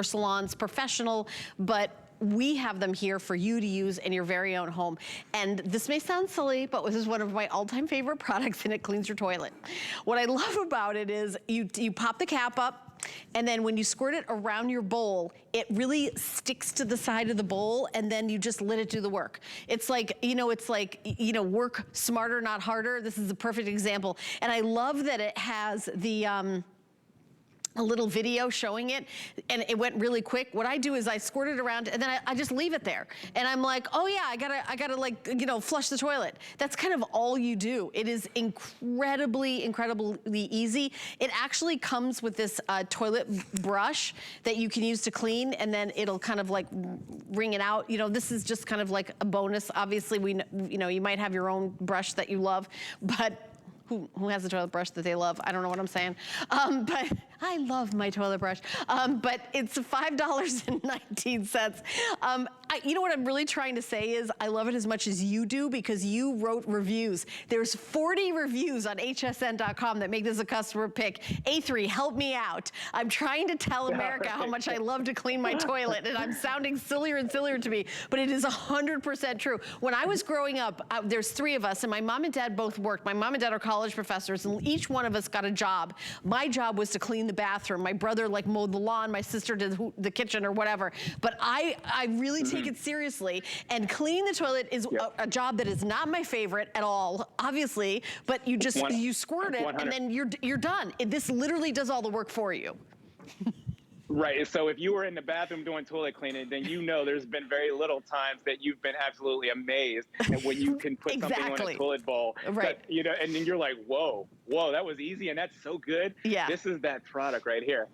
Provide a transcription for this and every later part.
salons, professional, but we have them here for you to use in your very own home. And this may sound silly, but this is one of my all-time favorite products, and it cleans your toilet. What I love about it is you pop the cap up, and then when you squirt it around your bowl, it really sticks to the side of the bowl, and then you just let it do the work. It's like, work smarter, not harder. This is a perfect example. And I love that it has the, a little video showing it, and it went really quick. What I do is I squirt it around, and then I just leave it there. And I'm like, oh yeah, I gotta like, flush the toilet. That's kind of all you do. It is incredibly easy. It actually comes with this toilet brush that you can use to clean, and then it'll kind of like wring it out. This is just kind of like a bonus. Obviously, you might have your own brush that you love, but who has a toilet brush that they love? I don't know what I'm saying. But I love my toilet brush. But it's $5.19. You know what I'm really trying to say is I love it as much as you do because you wrote reviews. There's 40 reviews on hsn.com that make this a customer pick. A3, help me out. I'm trying to tell America how much I love to clean my toilet, and I'm sounding sillier and sillier to me, but it is 100% true. When I was growing up, there's 3 of us, and my mom and dad both worked. My mom and dad are college professors, and each one of us got a job. My job was to clean the bathroom. My brother mowed the lawn. My sister did the kitchen or whatever. But I really take it seriously, and cleaning the toilet is a job that is not my favorite at all, obviously, but you just, you squirt it, 100. And then you're done. This literally does all the work for you. Right, so if you were in the bathroom doing toilet cleaning, then there's been very little times that you've been absolutely amazed at when you can put something on a toilet bowl. Right. That, and then you're like, whoa, that was easy and that's so good. Yeah. This is that product right here.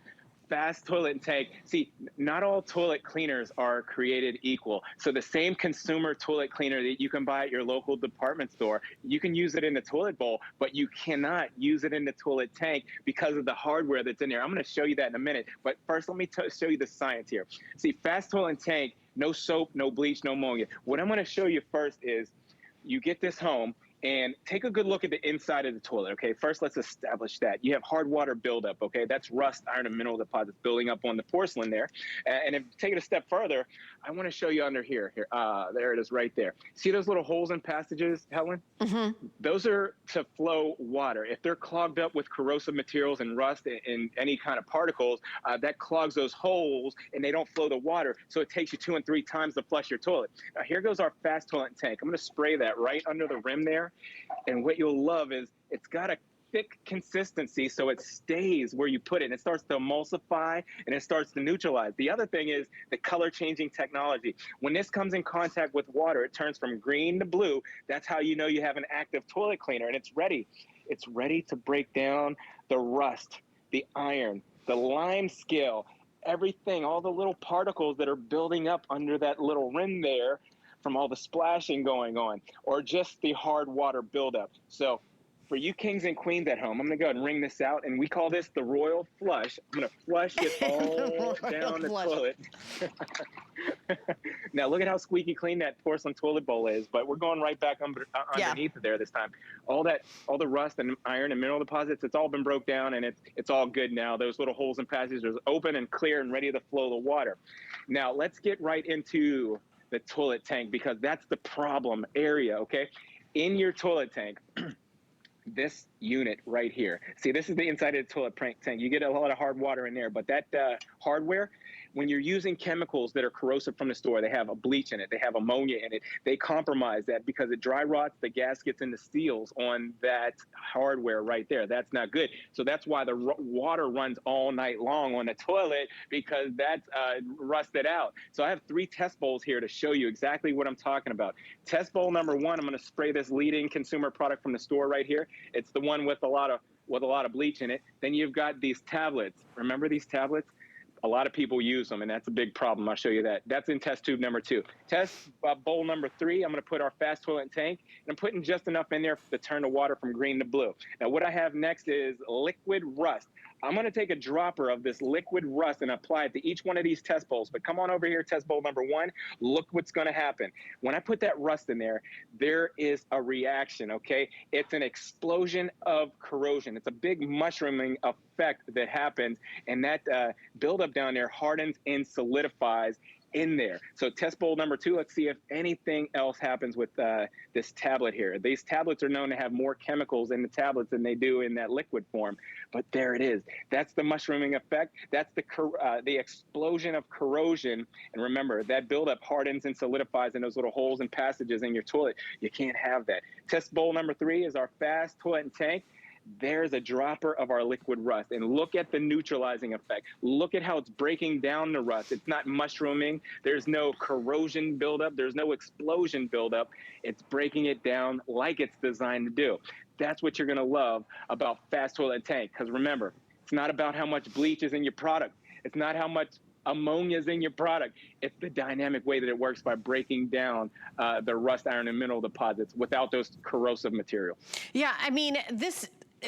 Fast toilet tank. See, not all toilet cleaners are created equal. So the same consumer toilet cleaner that you can buy at your local department store, you can use it in the toilet bowl, but you cannot use it in the toilet tank because of the hardware that's in there. I'm going to show you that in a minute. But first, let me show you the science here. See, fast toilet tank, no soap, no bleach, no ammonia. What I'm going to show you first is you get this home, and take a good look at the inside of the toilet, okay? First, let's establish that. You have hard water buildup, okay? That's rust, iron, and mineral deposits building up on the porcelain there. And if take it a step further, I want to show you under here. There it is right there. See those little holes and passages, Helen? Mm-hmm. Those are to flow water. If they're clogged up with corrosive materials and rust and any kind of particles, that clogs those holes and they don't flow the water. So it takes you 2 and 3 times to flush your toilet. Now here goes our fast toilet tank. I'm going to spray that right under the rim there. And what you'll love is it's got a thick consistency so it stays where you put it, and it starts to emulsify and it starts to neutralize. The other thing is the color changing technology. When this comes in contact with water, it turns from green to blue. That's how you know you have an active toilet cleaner, and it's ready. It's ready to break down the rust, the iron, the lime scale, everything, all the little particles that are building up under that little rim there from all the splashing going on, or just the hard water buildup. So for you kings and queens at home, I'm gonna go ahead and wring this out, and we call this the royal flush. I'm gonna flush it all down the toilet. Now look at how squeaky clean that porcelain toilet bowl is, but we're going right back underneath it there this time. All the rust and iron and mineral deposits, it's all been broke down, and it's all good now. Those little holes and passages are open and clear and ready to flow the water. Now let's get right into the toilet tank, because that's the problem area, okay? In your toilet tank, this unit right here. See, this is the inside of the toilet tank. You get a lot of hard water in there, but that hardware, when you're using chemicals that are corrosive from the store, they have a bleach in it, they have ammonia in it, they compromise that because it dry rots the gaskets and the seals on that hardware right there. That's not good. So that's why the water runs all night long on the toilet, because that's rusted out. So I have 3 test bowls here to show you exactly what I'm talking about. Test bowl number 1, I'm going to spray this leading consumer product from the store right here. It's the one with a lot of bleach in it. Then you've got these tablets. Remember these tablets? A lot of people use them, and that's a big problem. I'll show you that. That's in test tube number 2. Test bowl number 3, I'm going to put our fast toilet tank, and I'm putting just enough in there to turn the water from green to blue. Now, what I have next is liquid rust. I'm going to take a dropper of this liquid rust and apply it to each one of these test bowls. But come on over here, test bowl number 1. Look what's going to happen. When I put that rust in there, there is a reaction, okay? It's an explosion of corrosion. It's a big mushrooming effect that happens, and that buildup down there hardens and solidifies in there. So test bowl number 2, let's see if anything else happens with this tablet here. These tablets are known to have more chemicals in the tablets than they do in that liquid form, but there it is. That's the mushrooming effect. That's the explosion of corrosion. And remember, that buildup hardens and solidifies in those little holes and passages in your toilet. You can't have that. Test bowl number 3 is our fast toilet and tank. There's a dropper of our liquid rust, and look at the neutralizing effect. Look at how it's breaking down the rust. It's not mushrooming. There's no corrosion buildup. There's no explosion buildup. It's breaking it down like it's designed to do. That's what you're going to love about fast toilet and tank, because remember, it's not about how much bleach is in your product. It's not how much ammonia is in your product. It's the dynamic way that it works by breaking down the rust, iron, and mineral deposits without those corrosive materials. Yeah, I mean,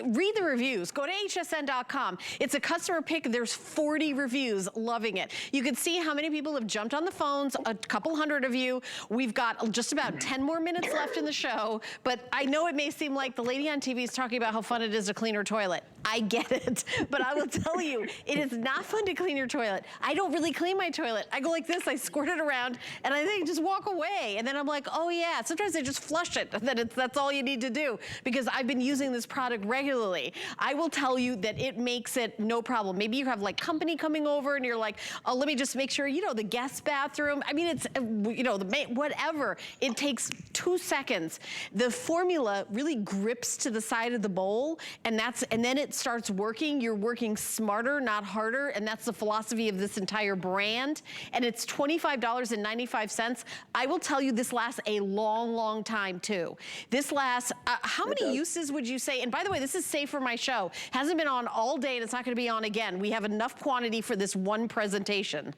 read the reviews. Go to hsn.com. It's a customer pick. There's 40 reviews loving it. You can see how many people have jumped on the phones, a couple hundred of you. We've got just about 10 more minutes left in the show, but I know it may seem like the lady on TV is talking about how fun it is to clean her toilet. I get it, but I will tell you, it is not fun to clean your toilet. I don't really clean my toilet. I go like this, I squirt it around, and I think just walk away. And then I'm like, oh yeah, sometimes I just flush it. That's all you need to do, because I've been using this product regularly. I will tell you that it makes it no problem. Maybe you have like company coming over and you're like, oh, let me just make sure, you know, the guest bathroom. I mean, it's, you know, whatever. It takes 2 seconds. The formula really grips to the side of the bowl, and then it starts working. You're working smarter, not harder, and that's the philosophy of this entire brand. And it's $25.95. I will tell you, this lasts a long, long time too. This lasts, how many uses would you say? And by the way, this is safe for my show. Hasn't been on all day, and it's not gonna be on again. We have enough quantity for this one presentation.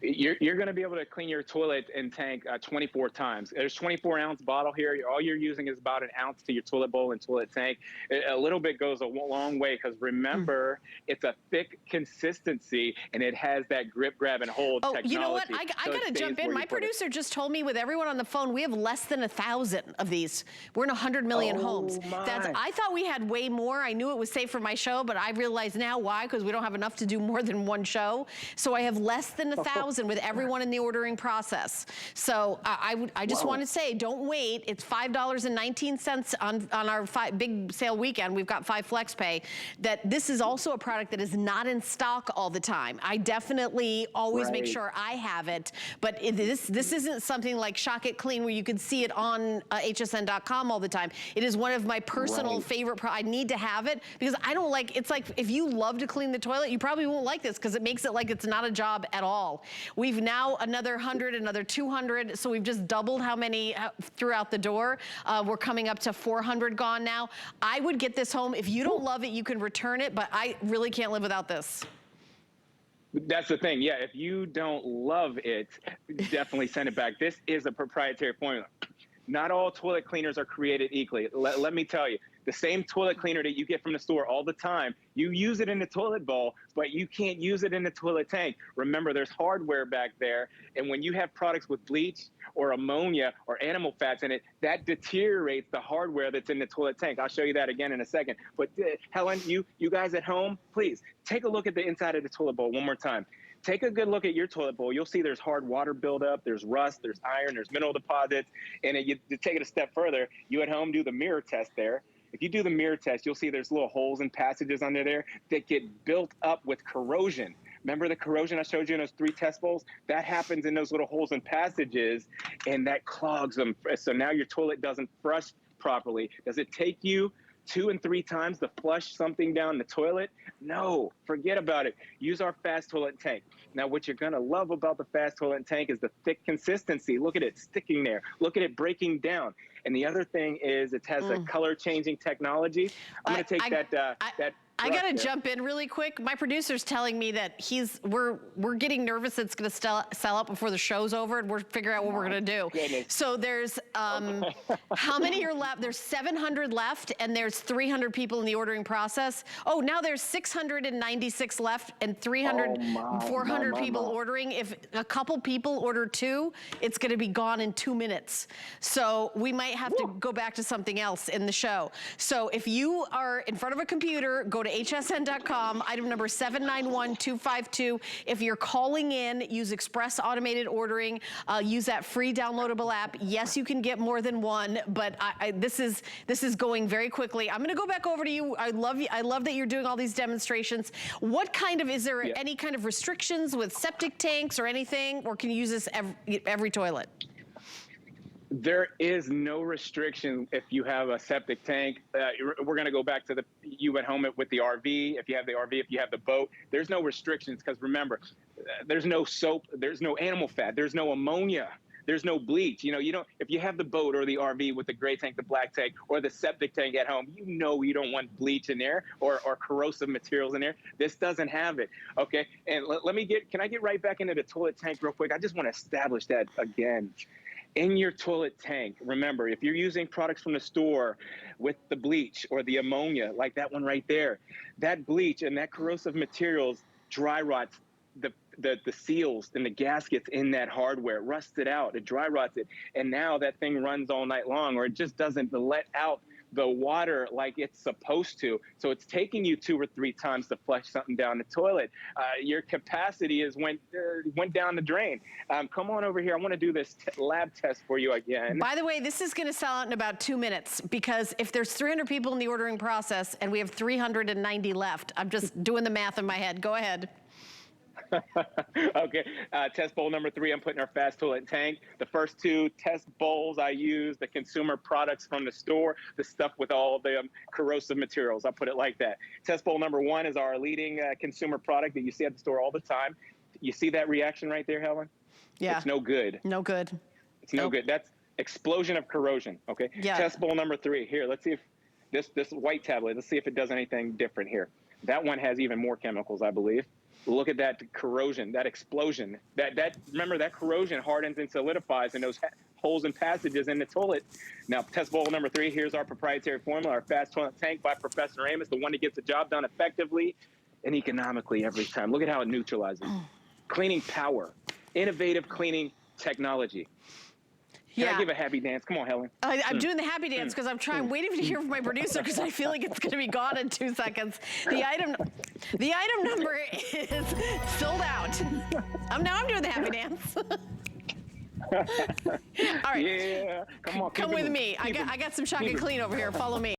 You're going to be able to clean your toilet and tank 24 times. There's 24-ounce bottle here. All you're using is about an ounce to your toilet bowl and toilet tank. A little bit goes a long way, because remember, it's a thick consistency, and it has that grip, grab, and hold technology. You know what? I got to jump in. My producer just told me, with everyone on the phone, we have less than 1,000 of these. We're in 100 million homes. I thought we had way more. I knew it was safe for my show, but I realize now why, because we don't have enough to do more than one show. So I have less than 1,000 with everyone in the ordering process. So I just want to say, don't wait. It's $5.19 on our big sale weekend. We've got 5 flex pay. That this is also a product that is not in stock all the time. I definitely always make sure I have it, but this isn't something like Shock It Clean where you can see it on hsn.com all the time. It is one of my personal favorite products. I need to have it, because I don't like, it's like, if you love to clean the toilet, you probably won't like this, because it makes it like it's not a job at all. We've now another 100, another 200, so we've just doubled how many throughout the door. We're coming up to 400 gone now. I would get this home. If you don't love it, you can return it, but I really can't live without this. That's the thing. Yeah, if you don't love it, definitely send it back. This is a proprietary formula. Not all toilet cleaners are created equally. Let me tell you, the same toilet cleaner that you get from the store all the time, you use it in the toilet bowl, but you can't use it in the toilet tank. Remember, there's hardware back there, and when you have products with bleach or ammonia or animal fats in it, that deteriorates the hardware that's in the toilet tank. I'll show you that again in a second. But Helen, you guys at home, please take a look at the inside of the toilet bowl one more time. Take a good look at your toilet bowl. You'll see there's hard water buildup, there's rust, there's iron, there's mineral deposits. And you take it a step further, you at home do the mirror test there. If you do the mirror test, you'll see there's little holes and passages under there that get built up with corrosion. Remember the corrosion I showed you in those 3 test bowls? That happens in those little holes and passages, and that clogs them. So now your toilet doesn't flush properly. Does it take you 2 and 3 times to flush something down the toilet? No, forget about it. Use our fast toilet tank. Now, what you're gonna love about the fast toilet tank is the thick consistency. Look at it sticking there. Look at it breaking down. And the other thing is it has a color changing technology. I'm gonna take that I gotta jump in really quick. My producer's telling me that we're getting nervous it's gonna sell out before the show's over, and we're figuring out what we're gonna do. Goodness. So there's, how many are left? There's 700 left, and there's 300 people in the ordering process. Oh, now there's 696 left, and 400 people ordering. If a couple people order 2, it's gonna be gone in 2 minutes. So we might have to go back to something else in the show. So if you are in front of a computer, go to hsn.com, item number 791252. If you're calling in, use Express Automated Ordering, use that free downloadable app. Yes, you can get more than one, but this is going very quickly. I'm gonna go back over to you. I love that you're doing all these demonstrations. What kind of, is there any kind of restrictions with septic tanks or anything, or can you use this every toilet? There is no restriction if you have a septic tank. We're going to go back to you went home with the RV. If you have the RV, if you have the boat, there's no restrictions because remember, there's no soap, there's no animal fat, there's no ammonia, there's no bleach. You don't. If you have the boat or the RV with the gray tank, the black tank, or the septic tank at home, you don't want bleach in there or corrosive materials in there. This doesn't have it. Okay, and can I get right back into the toilet tank real quick? I just want to establish that again. In your toilet tank, remember, if you're using products from the store with the bleach or the ammonia, like that one right there, that bleach and that corrosive materials dry rots the seals and the gaskets in that hardware, rusts it out, it dry rots it, and now that thing runs all night long, or it just doesn't let out the water like it's supposed to. So it's taking you 2 or 3 times to flush something down the toilet. Your capacity went down the drain. Come on over here. I want to do this lab test for you again. By the way, this is going to sell out in about 2 minutes because if there's 300 people in the ordering process and we have 390 left, I'm just doing the math in my head. Go ahead. Okay, test bowl number 3, I'm putting our fast toilet tank. The first 2 test bowls I use the consumer products from the store, the stuff with all the corrosive materials. I'll put it like that. Test bowl number 1 is our leading consumer product that you see at the store all the time. You see that reaction right there, Helen? Yeah. It's no good. No good. It's no good. That's explosion of corrosion, okay? Yeah. Test bowl number 3. Here, let's see if this white tablet, let's see if it does anything different here. That one has even more chemicals, I believe. Look at that corrosion, that explosion. Remember, that corrosion hardens and solidifies in those holes and passages in the toilet. Now, test bowl number 3, here's our proprietary formula, our fast toilet tank by Professor Amos, the one that gets the job done effectively and economically every time. Look at how it neutralizes. Cleaning power, innovative cleaning technology. Can I give a happy dance? Come on, Helen. I'm doing the happy dance because I'm waiting to hear from my producer because I feel like it's going to be gone in 2 seconds. The item number is sold out. Now I'm doing the happy dance. All right. Yeah. Come on. Come with me. I got some shock and clean over here. Follow me.